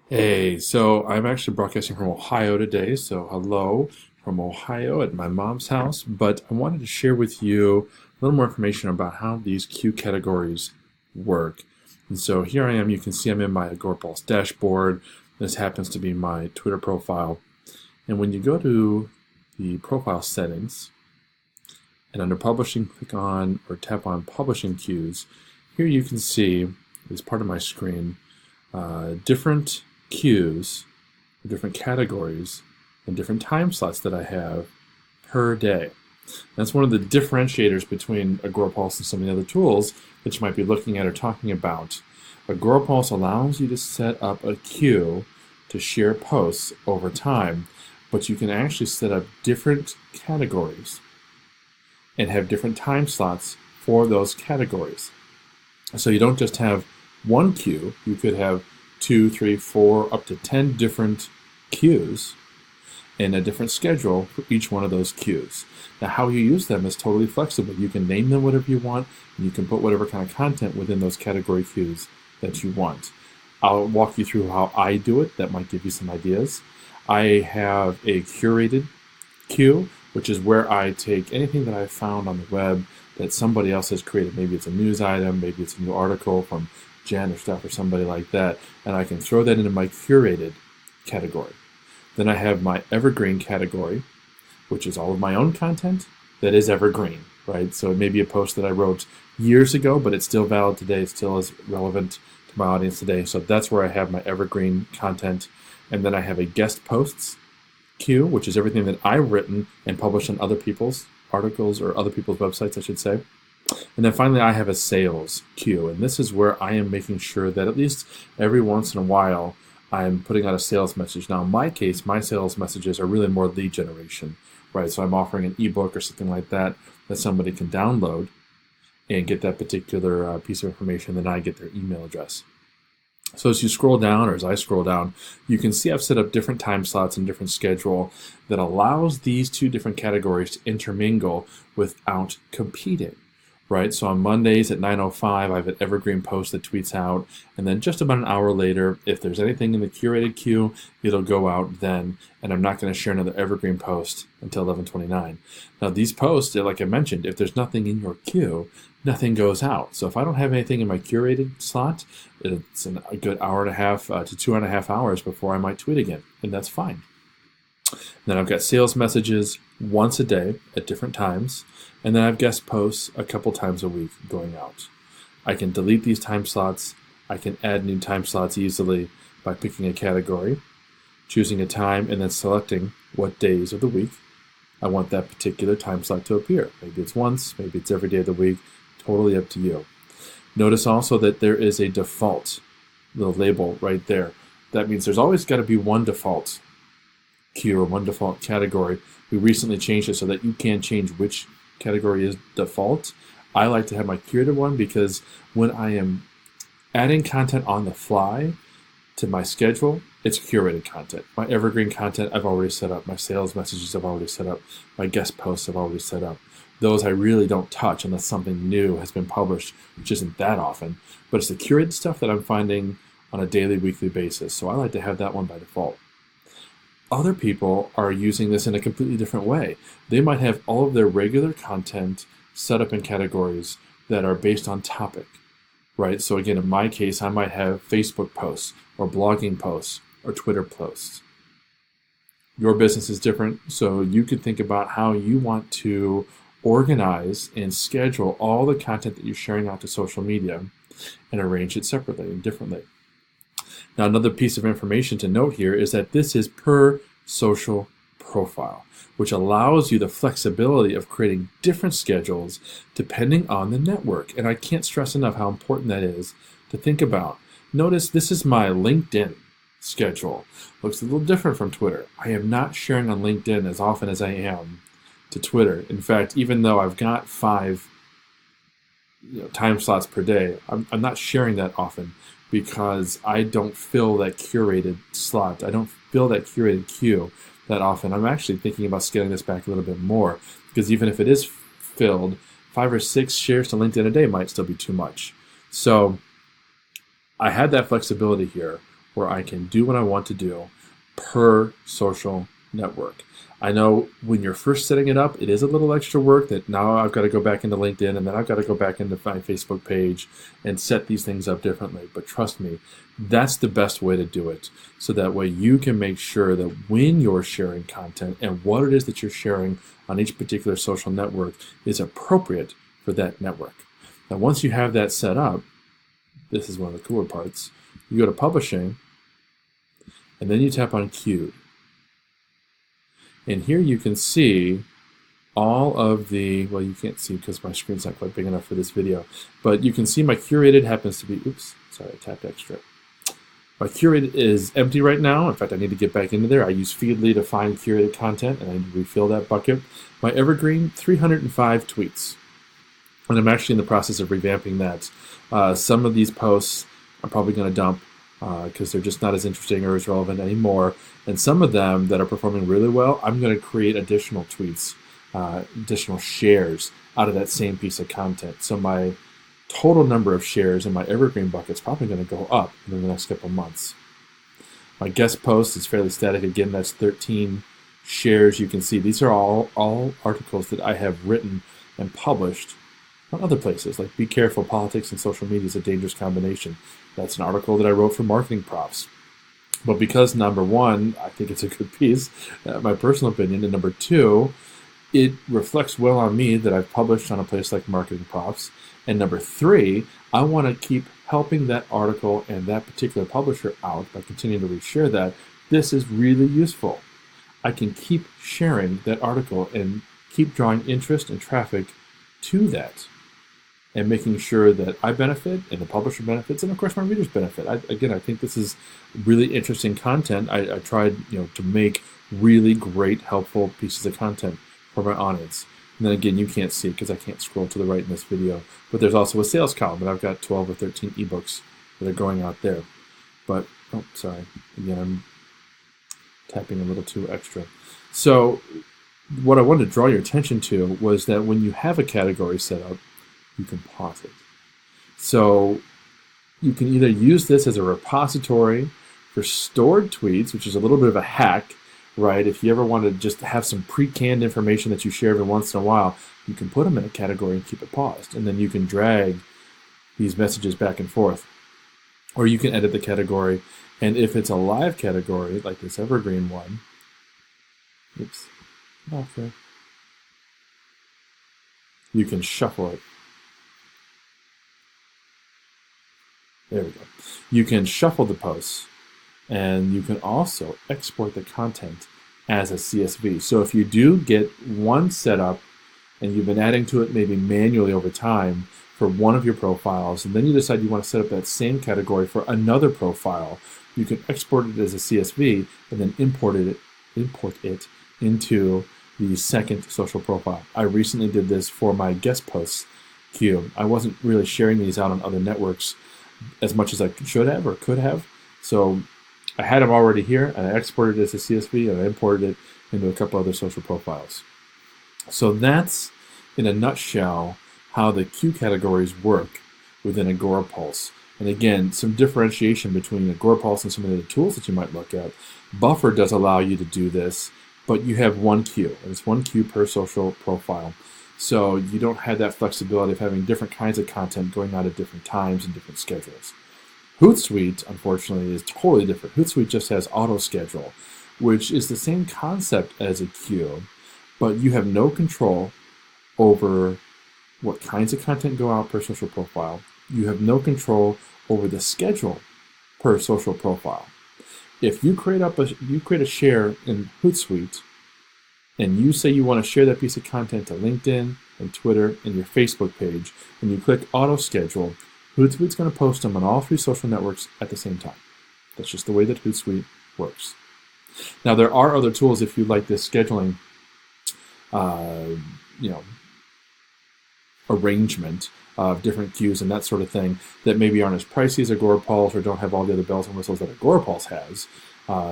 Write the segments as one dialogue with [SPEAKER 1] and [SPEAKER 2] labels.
[SPEAKER 1] Hey, so I'm actually broadcasting from Ohio today, so hello from Ohio at my mom's house. But I wanted to share with you a little more information about how these Q categories work. And so here I am, you can see I'm in my Agorapulse dashboard. This happens to be my Twitter profile. And when you go to the profile settings and under publishing, click on or tap on publishing cues, here you can see, as part of my screen, different cues, different categories, and different time slots that I have per day. That's one of the differentiators between Agorapulse and some of the other tools that you might be looking at or talking about. Agorapulse allows you to set up a queue to share posts over time, but you can actually set up different categories and have different time slots for those categories. So you don't just have one queue, you could have 2, 3, 4, up to 10 different queues and a different schedule for each one of those queues. Now, how you use them is totally flexible. You can name them whatever you want, and you can put whatever kind of content within those category queues that you want. I'll walk you through how I do it. That might give you some ideas. I have a curated queue, which is where I take anything that I've found on the web that somebody else has created. Maybe it's a news item, maybe it's a new article from Jen or Steph or somebody like that, and I can throw that into my curated category. Then I have my evergreen category, which is all of my own content that is evergreen, right? So it may be a post that I wrote years ago, but it's still valid today. It still is relevant to my audience today. So that's where I have my evergreen content. And then I have a guest posts queue, which is everything that I've written and published on other people's articles or other people's websites, I should say. And then finally, I have a sales queue, and this is where I am making sure that at least every once in a while, I'm putting out a sales message. Now, in my case, my sales messages are really more lead generation, right? So I'm offering an ebook or something like that that somebody can download and get that particular piece of information, then I get their email address. So as you scroll down, or as I scroll down, you can see I've set up different time slots and different schedule that allows these two different categories to intermingle without competing. Right, so on Mondays at 9:05, I have an evergreen post that tweets out, and then just about an hour later, if there's anything in the curated queue, it'll go out then, and I'm not going to share another evergreen post until 11:29. Now, these posts, like I mentioned, if there's nothing in your queue, nothing goes out. So if I don't have anything in my curated slot, it's a good hour and a half to 2.5 hours before I might tweet again, and that's fine. Then I've got sales messages once a day at different times, and then I've guest posts a couple times a week going out. I can delete these time slots. I can add new time slots easily by picking a category, choosing a time, and then selecting what days of the week I want that particular time slot to appear. Maybe it's once, maybe it's every day of the week, totally up to you. Notice also that there is a default little label right there. That means there's always got to be one default queue or one default category. We recently changed it so that you can change which category is default. I like to have my curated one because when I am adding content on the fly to my schedule, it's curated content. My evergreen content I've already set up. My sales messages I've already set up. My guest posts I've already set up. Those I really don't touch unless something new has been published, which isn't that often. But it's the curated stuff that I'm finding on a daily, weekly basis. So I like to have that one by default. Other people are using this in a completely different way. They might have all of their regular content set up in categories that are based on topic, right? So again, in my case, I might have Facebook posts or blogging posts or Twitter posts. Your business is different, so you can think about how you want to organize and schedule all the content that you're sharing out to social media and arrange it separately and differently. Now, another piece of information to note here is that this is per social profile, which allows you the flexibility of creating different schedules depending on the network. And I can't stress enough how important that is to think about. Notice this is my LinkedIn schedule. Looks a little different from Twitter. I am not sharing on LinkedIn as often as I am to Twitter. In fact, even though I've got 5 time slots per day, I'm not sharing that often, because I don't fill that curated slot. I don't fill that curated queue that often. I'm actually thinking about scaling this back a little bit more, because even if it is filled, 5 or 6 shares to LinkedIn a day might still be too much. So I had that flexibility here where I can do what I want to do per social network. I know when you're first setting it up, it is a little extra work that now I've got to go back into LinkedIn and then I've got to go back into my Facebook page and set these things up differently. But trust me, that's the best way to do it. So that way you can make sure that when you're sharing content and what it is that you're sharing on each particular social network is appropriate for that network. Now, once you have that set up, this is one of the cooler parts. You go to publishing and then you tap on Queued. And here you can see all of the, well, you can't see because my screen's not quite big enough for this video, but you can see my curated happens to be, oops, sorry, I tapped extra. My curated is empty right now. In fact, I need to get back into there. I use Feedly to find curated content, and I refill that bucket. My evergreen, 305 tweets. And I'm actually in the process of revamping that. Some of these posts I'm probably going to dump because they're just not as interesting or as relevant anymore. And some of them that are performing really well, I'm going to create additional tweets, additional shares out of that same piece of content. So my total number of shares in my evergreen bucket is probably going to go up in the next couple months. My guest post is fairly static. Again, that's 13 shares. You can see these are all articles that I have written and published on other places, like Be Careful, Politics and Social Media is a Dangerous Combination. That's an article that I wrote for Marketing Profs. But because, number one, I think it's a good piece, my personal opinion, and number two, it reflects well on me that I've published on a place like Marketing Profs, and number three, I want to keep helping that article and that particular publisher out by continuing to reshare that. This is really useful. I can keep sharing that article and keep drawing interest and traffic to that, and making sure that I benefit and the publisher benefits, and of course my readers benefit. I think this is really interesting content. I tried, to make really great, helpful pieces of content for my audience. And then again, you can't see it because I can't scroll to the right in this video. But there's also a sales column, and I've got 12 or 13 ebooks that are going out there. But oh, sorry, again, I'm tapping a little too extra. So what I wanted to draw your attention to was that when you have a category set up, you can pause it. So you can either use this as a repository for stored tweets, which is a little bit of a hack, right? If you ever want to just have some pre-canned information that you share every once in a while, you can put them in a category and keep it paused. And then you can drag these messages back and forth. Or you can edit the category. And if it's a live category, like this evergreen one, oops, okay, you can shuffle it. There we go. You can shuffle the posts, and you can also export the content as a CSV. So if you do get one set up and you've been adding to it maybe manually over time for one of your profiles, and then you decide you want to set up that same category for another profile, you can export it as a CSV and then import it into the second social profile. I recently did this for my guest posts queue. I wasn't really sharing these out on other networks as much as I should have or could have. So I had them already here, and I exported it as a CSV, and I imported it into a couple other social profiles. So that's, in a nutshell, how the Q categories work within Agorapulse. And again, some differentiation between Agorapulse and some of the tools that you might look at. Buffer does allow you to do this, but you have one queue, and it's one queue per social profile. So you don't have that flexibility of having different kinds of content going out at different times and different schedules. Hootsuite, unfortunately, is totally different. Hootsuite just has auto schedule, which is the same concept as a queue, but you have no control over what kinds of content go out per social profile. You have no control over the schedule per social profile. If you create a share in Hootsuite, and you say you want to share that piece of content to LinkedIn and Twitter and your Facebook page, and you click auto schedule, Hootsuite's going to post them on all three social networks at the same time. That's just the way that Hootsuite works. Now, there are other tools if you like this scheduling, arrangement of different queues and that sort of thing that maybe aren't as pricey as Agorapulse or don't have all the other bells and whistles that Agorapulse has.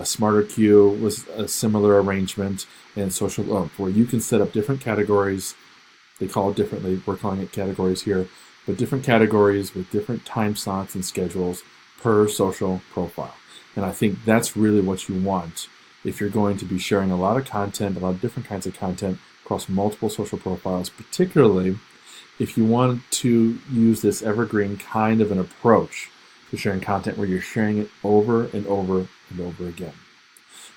[SPEAKER 1] Smarter Queue was a similar arrangement, and Social where you can set up different categories. They call it differently. We're calling it categories here, but different categories with different time slots and schedules per social profile. And I think that's really what you want if you're going to be sharing a lot of content, a lot of different kinds of content across multiple social profiles, particularly if you want to use this evergreen kind of an approach to sharing content where you're sharing it over and over and over again.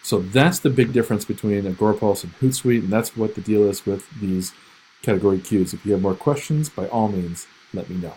[SPEAKER 1] So that's the big difference between Agorapulse and Hootsuite, and that's what the deal is with these category cues. If you have more questions, by all means, let me know.